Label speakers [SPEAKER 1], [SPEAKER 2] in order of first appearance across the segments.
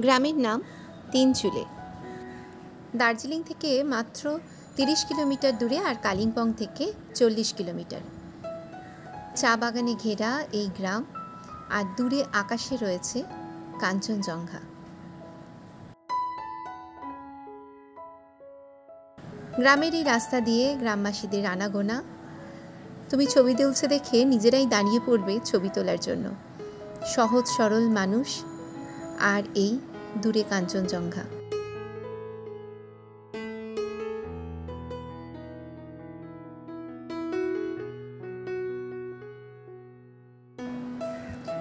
[SPEAKER 1] গ্রামের নাম তিনচুলে। দার্জিলিং থেকে মাত্র 30 কিলোমিটার দূরে, আর কালিম্পং থেকে 40 কিলোমিটার। চা বাগানে ঘেরা এই গ্রাম, আর দূরে আকাশে রয়েছে কাঞ্চনজঙ্ঘা। গ্রামের এই রাস্তা দিয়ে গ্রামবাসীদের আনাগোনা। তুমি ছবি তুলছে দেখে নিজেরাই দাঁড়িয়ে পড়বে ছবি তোলার জন্য। সহজ সরল মানুষ, আর এই দূরে কাঞ্চনজঙ্ঘা।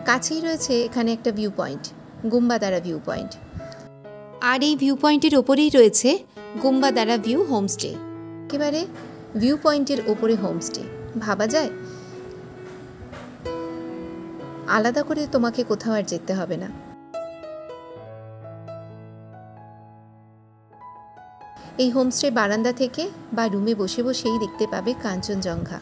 [SPEAKER 1] কাছেই রয়েছে এখানে একটা ভিউ পয়েন্ট, গুম্বাদারা ভিউ পয়েন্ট। আর এই ভিউ পয়েন্টের ওপরেই রয়েছে গুম্বাদারা ভিউ হোমস্টে। একেবারে ভিউ পয়েন্টের ওপরে হোমস্টে, ভাবা যায়? আলাদা করে তোমাকে কোথাও আর যেতে হবে না। এই হোমস্টে বারান্দা থেকে বা রুমে বসে বসেই দেখতে পাবে কাঞ্চনজঙ্ঘা।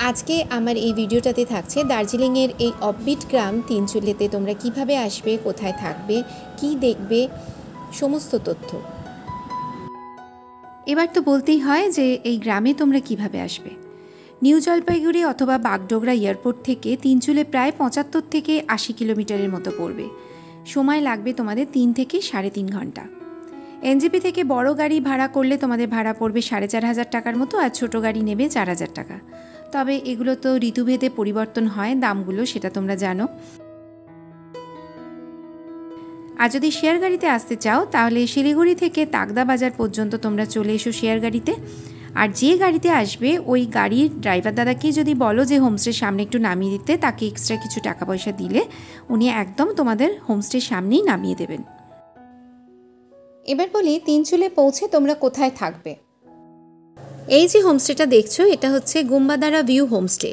[SPEAKER 1] আজকে আমার এই ভিডিওটাতে থাকছে দার্জিলিংয়ের এই অফবিট গ্রাম তিনচুলেতে তোমরা কিভাবে আসবে, কোথায় থাকবে, কি দেখবে, সমস্ত তথ্য। এবার তো বলতেই হয় যে এই গ্রামে তোমরা কিভাবে আসবে। নিউ জলপাইগুড়ি অথবা বাগডোগরা এয়ারপোর্ট থেকে তিনচুলে প্রায় 75 থেকে 80 কিলোমিটারের মতো পড়বে। সময় লাগবে তোমাদের 3 থেকে 3.5 ঘন্টা। এনজেপি থেকে বড় গাড়ি ভাড়া করলে তোমাদের ভাড়া পড়বে 4,500 টাকার মতো, আর ছোটো গাড়ি নেবে 4,000 টাকা। তবে এগুলো তো ঋতুভেদে পরিবর্তন হয় দামগুলো, সেটা তোমরা জানো। আর যদি শেয়ার গাড়িতে আসতে চাও তাহলে শিলিগুড়ি থেকে তাকদা বাজার পর্যন্ত তোমরা চলে এসো শেয়ার গাড়িতে। আর যে গাড়িতে আসবে ওই গাড়ির ড্রাইভার দাদাকে যদি বলো যে হোমস্টের সামনে একটু নামিয়ে দিতে, তাকে এক্সট্রা কিছু টাকা পয়সা দিলে উনি একদম তোমাদের হোমস্টের সামনেই নামিয়ে দেবেন। এবার বলি তিনচুলে পৌঁছে তোমরা কোথায় থাকবে। এই যে হোমস্টেটা দেখছো, এটা হচ্ছে গুম্বাদারা ভিউ হোমস্টে।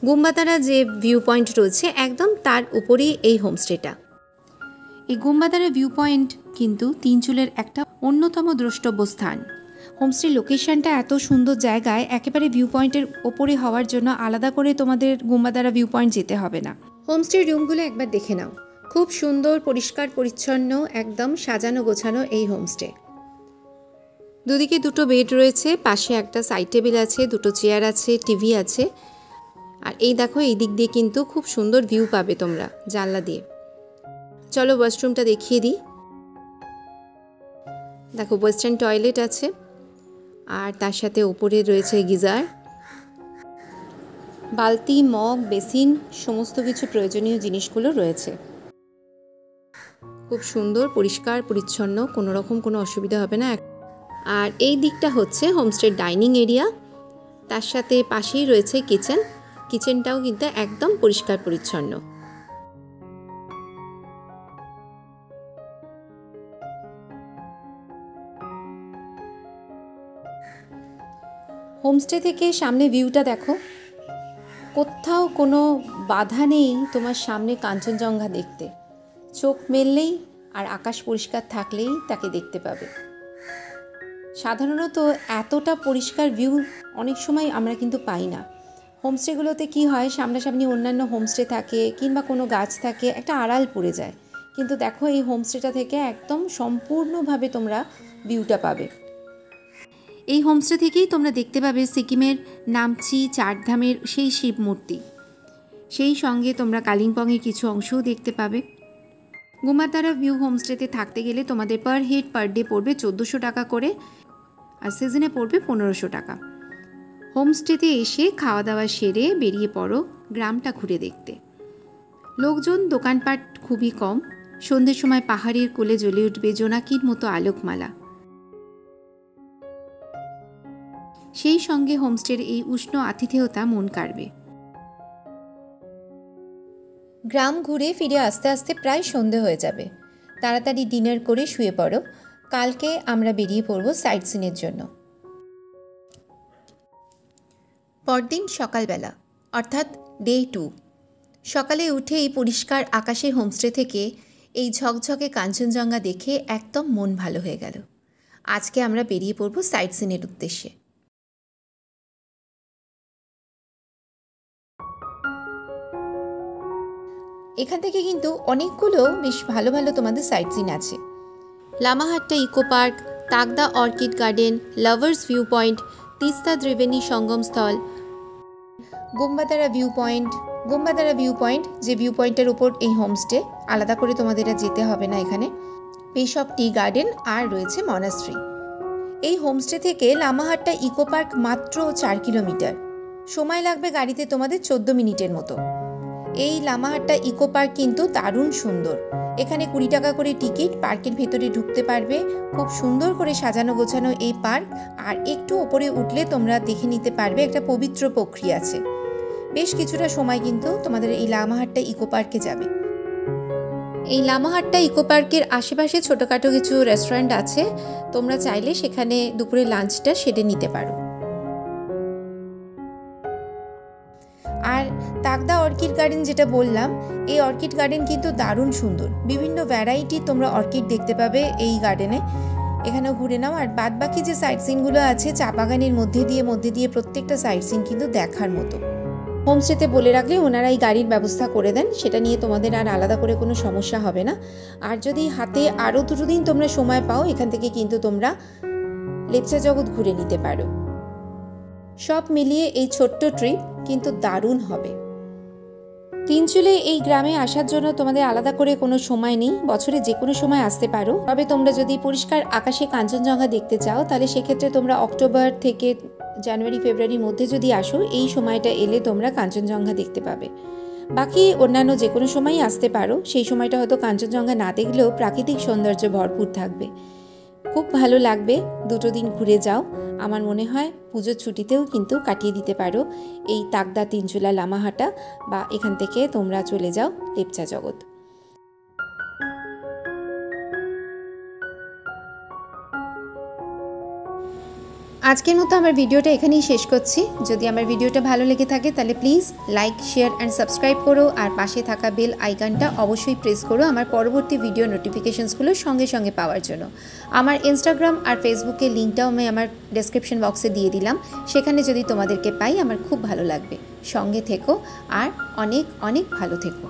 [SPEAKER 1] গুম্বাদারা যে ভিউ পয়েন্ট রয়েছে একদম তার উপরেই এই হোমস্টেটা। এই গুম্বাদারা ভিউ পয়েন্ট কিন্তু তিনচুলের একটা অন্যতম দ্রষ্টব্য স্থান। হোমস্টের লোকেশনটা এত সুন্দর জায়গায়, একেবারে ভিউ পয়েন্টের ওপরে হওয়ার জন্য আলাদা করে তোমাদের গুম্বাদারা ভিউ পয়েন্ট যেতে হবে না। হোমস্টের রুমগুলো একবার দেখে নাও, খুব সুন্দর, পরিষ্কার পরিচ্ছন্ন, একদম সাজানো গোছানো এই হোমস্টে। দুদিকে দুটো বেড রয়েছে, পাশে একটা সাইড টেবিল আছে, দুটো চেয়ার আছে, টিভি আছে। আর এই দেখো, এই দিক দিয়ে কিন্তু খুব সুন্দর ভিউ পাবে তোমরা জানলা দিয়ে। চলো ওয়াশরুমটা দেখিয়ে দিই। দেখো ওয়েস্টার্ন টয়লেট আছে, আর তার সাথে উপরে রয়েছে গিজার, বালতি, মগ, বেসিন, সমস্ত কিছু প্রয়োজনীয় জিনিসগুলো রয়েছে। খুব সুন্দর, পরিষ্কার পরিচ্ছন্ন, কোনো রকম কোনো অসুবিধা হবে না। আর এই দিকটা হচ্ছে হোমস্টের ডাইনিং এরিয়া, তার সাথে পাশেই রয়েছে কিচেন। কিচেনটাও কিন্তু একদম পরিষ্কার পরিচ্ছন্ন। হোমস্টে থেকে সামনে ভিউটা দেখো, কোথাও কোনো বাধা নেই তোমার সামনে কাঞ্চনজঙ্ঘা দেখতে। চোখ মেললেই আর আকাশ পরিষ্কার থাকলেই তাকে দেখতে পাবে। সাধারণত এতটা পরিষ্কার ভিউ অনেক সময় আমরা কিন্তু পাই না। হোমস্টেগুলোতে কি হয়, সামনাসামনি অন্যান্য হোমস্টে থাকে কিংবা কোনো গাছ থাকে, একটা আড়াল পড়ে যায়। কিন্তু দেখো এই হোমস্টেটা থেকে একদম সম্পূর্ণভাবে তোমরা ভিউটা পাবে। এই হোমস্টে থেকেই তোমরা দেখতে পাবে সিকিমের নামচি চারধামের সেই শিব মূর্তি। সেই সঙ্গে তোমরা কালিম্পংয়ের কিছু অংশও দেখতে পাবে। গুম্বাদারা ভিউ হোমস্টেতে থাকতে গেলে তোমাদের পার হেড পার ডে পড়বে 1400 টাকা করে, আর সিজনে পড়বে 1500 টাকা। হোমস্টেতে এসে খাওয়া দাওয়া সেরে বেরিয়ে পড়ো গ্রামটা ঘুরে দেখতে। লোকজন, দোকানপাট খুবই কম। সন্ধ্যের সময় পাহাড়ের কোলে জ্বলে উঠবে জোনাকির মতো আলোকমালা। সেই সঙ্গে হোমস্টের এই উষ্ণ আতিথেয়তা মন কাড়বে। গ্রাম ঘুরে ফিরে আস্তে আস্তে প্রায় সন্ধে হয়ে যাবে। তাড়াতাড়ি ডিনার করে শুয়ে পড়ো। কালকে আমরা বেরিয়ে পড়ব সাইট সিনের জন্য। পরদিন সকালবেলা, অর্থাৎ ডে 2। সকালে উঠে এই পরিষ্কার আকাশের হোমস্টে থেকে এই ঝকঝকে কাঞ্চনজঙ্ঘা দেখে একদম মন ভালো হয়ে গেল। আজকে আমরা বেরিয়ে পড়ব সাইট সিনের উদ্দেশ্যে। এখান থেকে কিন্তু অনেকগুলো বেশ ভালো ভালো তোমাদের সাইট সিন আছে। Lamahatta eco park, Takdah orchid garden, lovers view point, Teesta Triveni সঙ্গমস্থল, গোম্বাদারা ভিউ পয়েন্ট যে ভিউ পয়েন্টের উপর এই হোমস্টে, আলাদা করে তোমাদের যেতে হবে না এখানে, পেশপ টি গার্ডেন, আর রয়েছে মনাস্ট্রি। এই হোমস্টে থেকে লামাহাট্টা ইকো পার্ক মাত্র 4 কিলোমিটার, সময় লাগবে গাড়িতে তোমাদের 14 মিনিটের মতো। এই লামাহাট্টা ইকো পার্ক কিন্তু দারুণ সুন্দর। এখানে 20 টাকা করে টিকিট, পার্কের ভেতরে ঢুকতে পারবে। খুব সুন্দর করে সাজানো গোছানো এই পার্ক, আর একটু ওপরে উঠলে তোমরা দেখে নিতে পারবে একটা পবিত্র পুকুর আছে। বেশ কিছুটা সময় কিন্তু তোমাদের এই লামাহাট্টা ইকো পার্কে যাবে। এই লামাহাট্টা ইকো পার্কের আশেপাশে ছোটোখাটো কিছু রেস্টুরেন্ট আছে, তোমরা চাইলে সেখানে দুপুরে লাঞ্চটা সেরে নিতে পারো। আর তাগদা অর্কিড গার্ডেন যেটা বললাম, এই অর্কিড গার্ডেন কিন্তু দারুণ সুন্দর। বিভিন্ন ভ্যারাইটি তোমরা অর্কিড দেখতে পাবে এই গার্ডেনে। এখানেও ঘুরে নাও। আর বাদ বাকি যে সাইট সিনগুলো আছে চা বাগানের মধ্যে দিয়ে প্রত্যেকটা সাইট সিন কিন্তু দেখার মতো। হোমস্টেতে বলে রাখলে ওনারা এই গাড়ির ব্যবস্থা করে দেন, সেটা নিয়ে তোমাদের আর আলাদা করে কোনো সমস্যা হবে না। আর যদি হাতে আরও 2 দিন তোমরা সময় পাও, এখান থেকে কিন্তু তোমরা লেপচা জগৎ ঘুরে নিতে পারো। সব মিলিয়ে এই ছোট্ট ট্রিপ কিন্তু দারুণ হবে। তিনচুলে এই গ্রামে আসার জন্য তোমাদের আলাদা করে কোনো সময় নেই, বছরে যে কোনো সময় আসতে পারো। তবে তোমরা যদি পরিষ্কার আকাশে কাঞ্চনজঙ্ঘা দেখতে চাও, তাহলে সেক্ষেত্রে তোমরা অক্টোবর থেকে জানুয়ারি ফেব্রুয়ারির মধ্যে যদি আসো, এই সময়টা এলে তোমরা কাঞ্চনজঙ্ঘা দেখতে পাবে। বাকি অন্যান্য যে কোনো সময়ই আসতে পারো, সেই সময়টা হয়তো কাঞ্চনজঙ্ঘা না দেখলেও প্রাকৃতিক সৌন্দর্য ভরপুর থাকবে, খুব ভালো লাগবে। 2 দিন ঘুরে যাও। আমার মনে হয় পুজোর ছুটিতেও কিন্তু কাটিয়ে দিতে পারো এই তাগদা, তিনচুলা, লামাহাট্টা, বা এখান থেকে তোমরা চলে যাও লেপচা জগৎ। আজকের মতো আমার ভিডিওটা এখানেই শেষ করছি। যদি আমার ভিডিওটা ভালো লেগে থাকে তাহলে please like, share and subscribe করো। আর পাশে থাকা বেল আইকনটা অবশ্যই প্রেস করো আমার পরবর্তী ভিডিও নোটিফিকেশনসগুলো সঙ্গে সঙ্গে পাওয়ার জন্য। আমার ইনস্টাগ্রাম আর ফেসবুকের লিঙ্কটাও আমি আমার ডেসক্রিপশন বক্সে দিয়ে দিলাম, সেখানে যদি তোমাদেরকে পাই আমার খুব ভালো লাগবে। সঙ্গে থেকো আর অনেক অনেক ভালো থেকো।